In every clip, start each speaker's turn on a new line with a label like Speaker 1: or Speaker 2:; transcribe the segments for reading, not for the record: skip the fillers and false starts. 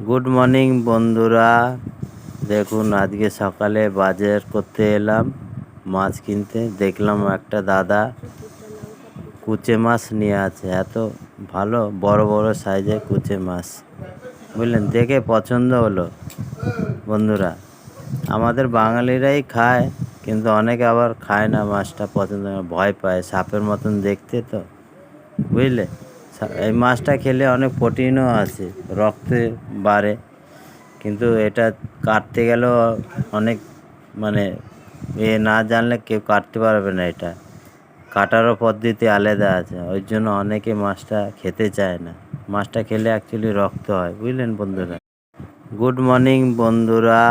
Speaker 1: Good morning বন্ধুরা। দেখুন আজকে সকালে বাজার করতে এলাম মাছ কিনতে। দেখলাম একটা দাদা কুচে মাছ নিয়ে আছে। এত ভালো বড় বড় সাইজের কুচে মাছ, বুঝলেন, দেখে পছন্দ হলো। বন্ধুরা, আমাদের বাঙালিরাই খায়, কিন্তু অনেকে আবার খায় না, মাছটা পছন্দ করে, ভয় পায়, সাপের মতন দেখতে তো, বুঝলে। এই মাছটা খেলে অনেক প্রোটিনও আছে, রক্তে বাড়ে, কিন্তু এটা কাটতে গেলেও অনেক মানে না জানলে কেউ কাটতে পারবে না। এটা কাটারও পদ্ধতি আলাদা আছে, ওই জন্য অনেকে মাছটা খেতে চায় না। মাছটা খেলে অ্যাকচুয়ালি রক্ত হয়, বুঝলেন বন্ধুরা। গুড মর্নিং বন্ধুরা।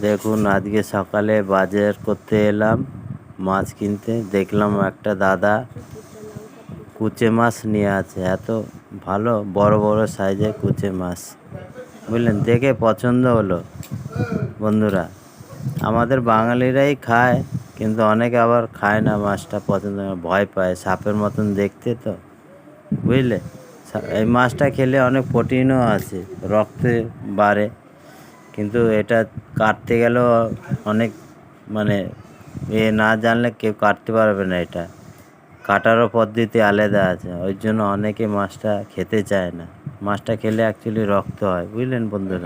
Speaker 1: দেখুন আজকে সকালে বাজার করতে এলাম মাছ কিনতে। দেখলাম একটা দাদা কুচে মাছ নিয়ে আছে। এত ভালো বড় বড় সাইজের কুচে মাছ, বুঝলেন, দেখে পছন্দ হলো। বন্ধুরা, আমাদের বাঙালিরাই খায়, কিন্তু অনেকে আবার খায় না, মাছটা পছন্দ করে, ভয় পায়, সাপের মতন দেখতে তো, বুঝলে। এই মাছটা খেলে অনেক প্রোটিনও আছে, রক্তে বাড়ে, কিন্তু এটা কাটতে গেলেও অনেক মানে না জানলে কেউ কাটতে পারবে না। এটা কাটারও পদ্ধতি আলাদা আছে, ওই জন্য অনেকে মাছটা খেতে চায় না। মাছটা খেলে অ্যাকচুয়ালি রক্ত হয়, বুঝলেন বন্ধুরা।